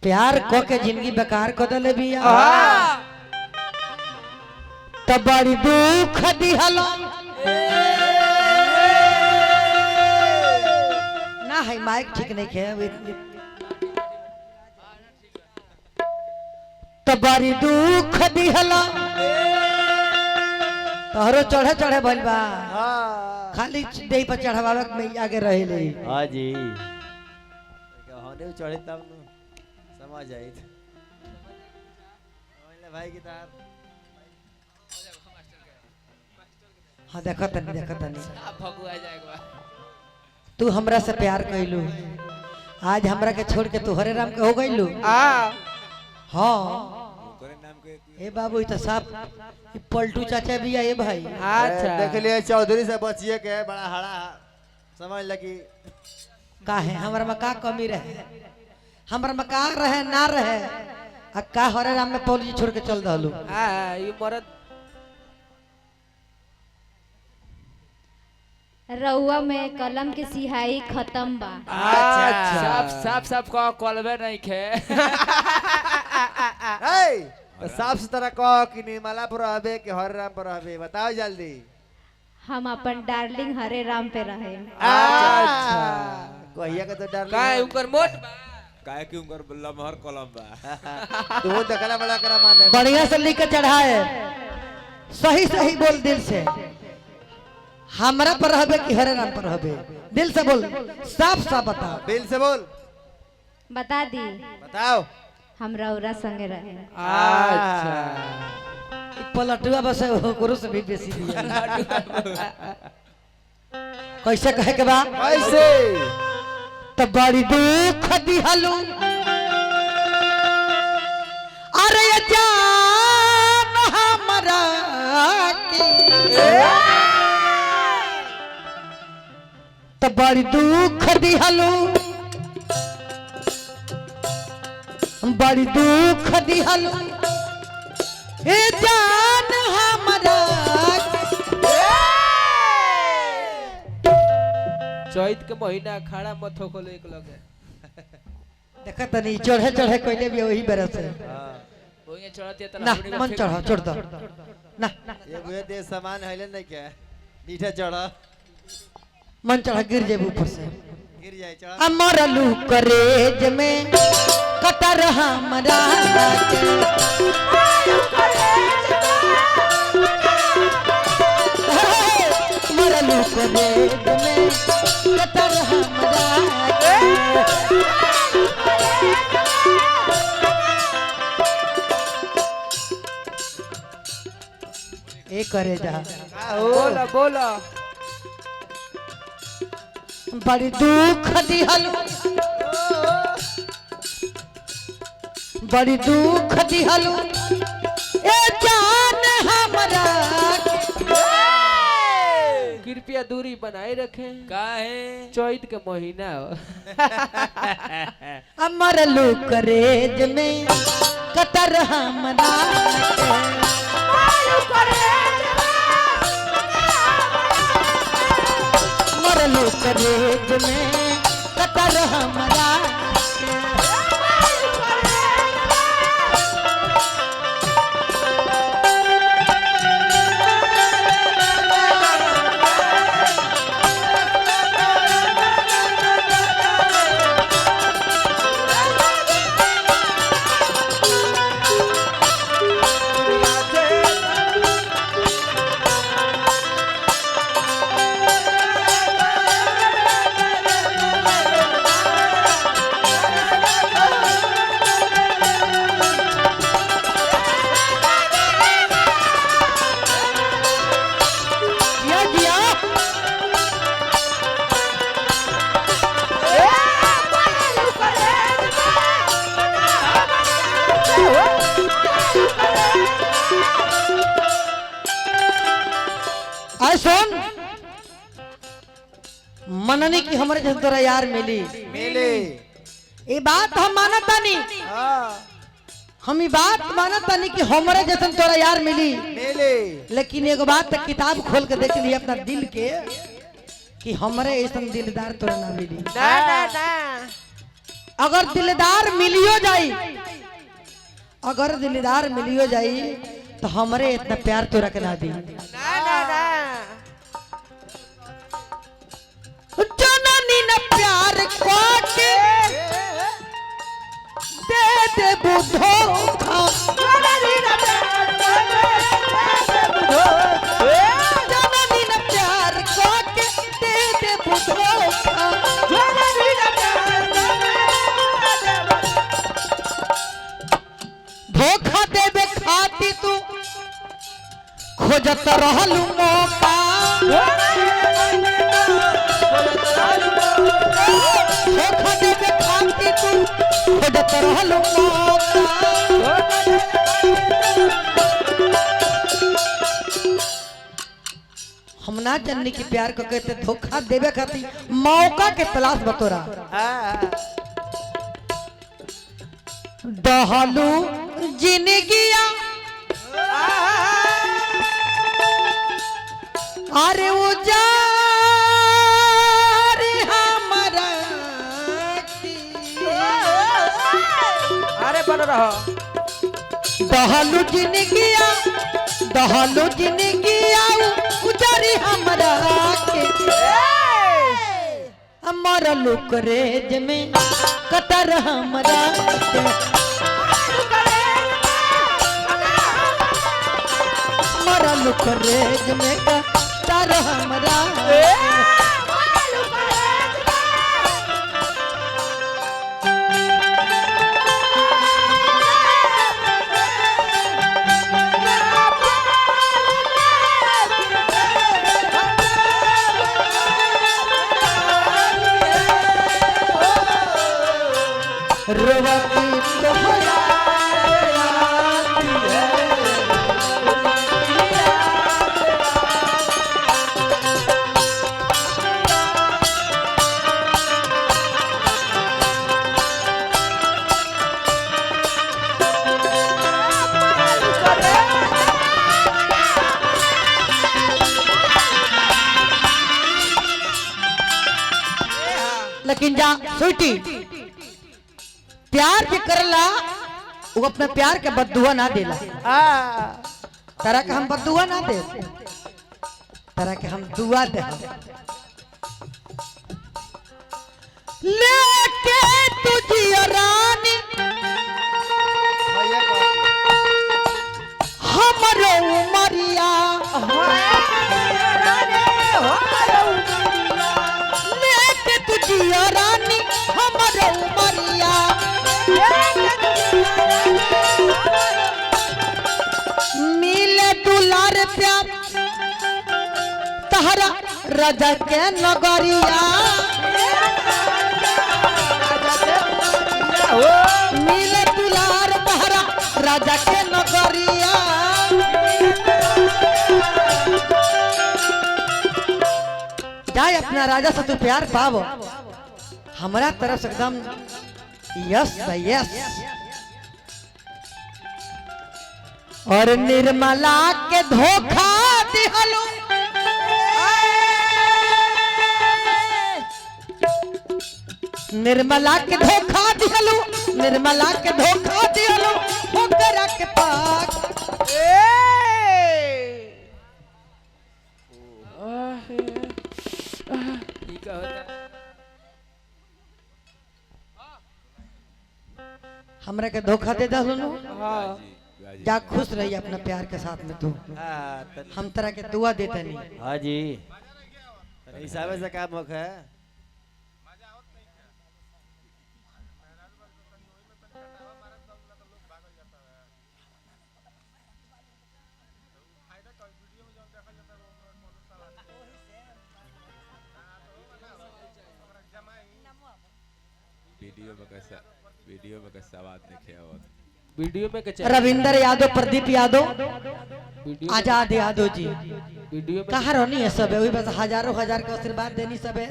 प्यार को के जिंदगी बेकार को दले बिया तब बड़ी दुख दिहलो ना है माइक ठीक नहीं है तब बड़ी दुख दिहलो तोहरो चढ़े चढ़े भइल बा खाली देह पर चढ़ावे में आगे रहे हां जी होने चढ़े तब न समझ आई ओले भाई की तार हां देखत नहीं भगुआ जाएगा तू हमरा से प्यार कइलू आज हमरा के छोड़ के तू हरे राम के हो गइलू हां ए बाबू ई तो साफ पलटू चाचा भी है भाई अच्छा देख लिया चौधरी से बचिए के बड़ा हड़ा समझ लगी का है हमरा में का कमी रहे हमरा में का रहे ना रहे आ का हरे राम में पौली छोड़ के चल दहलू ये मरद रउआ में कलम के सिहाई खत्म बा साफ साफ को कॉलवे नहीं खे तो साफ सुथरा कह कि निर्मला पर रहबे कि हरे राम पर रहबे बताओ जल्दी हम अपन डार्लिंग हरे राम पे रहे अच्छा कहिया के तो डार्लिंग काहे उनकर मोट काहे कि उनकर लमहर कलम बा तू देखला बड़ा करा माने बढ़िया से लिख के चढ़ाए सही सही बोल दिल से हमरा पर रहबे कि हरे राम पर रहबे दिल से बोल साफ साफ बता दिल से बोल बता दी बताओ हम रउरा संगे रहे अच्छा पलटुआ बस गुरु से भी बेसी दिया कैसे कहे के बा कैसे तब बड़ी दुख दिहलू अरे जान हमरा की तब बड़ी दुख दिहलू बड़ी दुख दिहलू ए जान हमरा चैत के महीना खाड़ा मत हो खोले एक लगे देखत नहीं चढ़े चढ़े कोइले भी वही बेरा से ओए चढ़ते त ना मन चढ़ा छोड़ दो ना ये बुए दे सामान हैले नहीं क्या नीचे चढ़ा मन चढ़ा गिर जेब ऊपर से गिर जाए चढ़ा अमर लू करेज में कटर हमरा के मरलू करेज में कटर हमरा के ए करे जा बोला बोला बड़ी दुख दिहलू बड़ी दुख दिहलू ए जान हमरा कृपया दूरी बनाए रखें काहे चैत के महीना हो अमर लू करेज में कतर हमरा मरलू करेज में कतर हमरा सुन मननी की हमारे जैसे तोरा यार मिली मिले ये बात हम मानता नहीं हम ये बात मानता नहीं कि हमारे जैसे तोरा यार मिली मिले लेकिन एक बात तक किताब खोल के देख लिया अपना दिल के कि हमारे ऐसा दिलदार तोरा ना मिली ना ना ना अगर दिलदार मिलियो जाई, अगर दिलदार मिलियो जाई तो हमरे इतना प्यार तो रखना दी। ना जननी न प्यार के दे दे बुधो जननी न प्यार के दे दे बुधो धोखा देवे खाती तू खोजत रहलू मौका, धोखा देवे खाती तू खोजत रहलू मौका। हम ना जाननी की प्यार को कहते धोखा देवे खाती मौका के तलाश बतोरा दहलू जिंदगिया अरे उजार हमारा अरे बन रहा दहलू जिंदगिया उजारी हमारा के हमारा लुकरेज में कतर हमारा हमारा लुकरेज में कतर हमारा रोवती तोहरा लेकिन जा स्वीटी प्यार भी करला वो अपना प्यार के बददुआ ना देला। तरह के हम बददुआ ना दे, तरह के हम दुआ दे। लेके तुझी रानी हमरो उमरिया लेके तुझी रानी हमरो उमरिया मिले दुलार प्यार तहरा राजा के नगरिया मिले दुलार तहरा राजा के नगरिया जाए अपना राजा से तू प्यार पावो हमारा तरफ से एकदम यस यस। और निर्मला के धोखा दिहलो निर्मला के धोखा दिहलो निर्मला के धोखा दिहलो ओकरा के पास हमरा के धोखा दे दहलो नो जा खुश रही अपना प्यार के साथ में तू हम तरह के दुआ देते नहीं। हाँ जी हिसाब से काम होगा है वीडियो में कैसा बात नहीं किया हुआ वीडियो में रविंदर यादव प्रदीप यादव वीडियो आजाद यादव जी वीडियो में कहाँ रहनी है सब है वही बस हजारों हजार का आशीर्वाद देनी सब है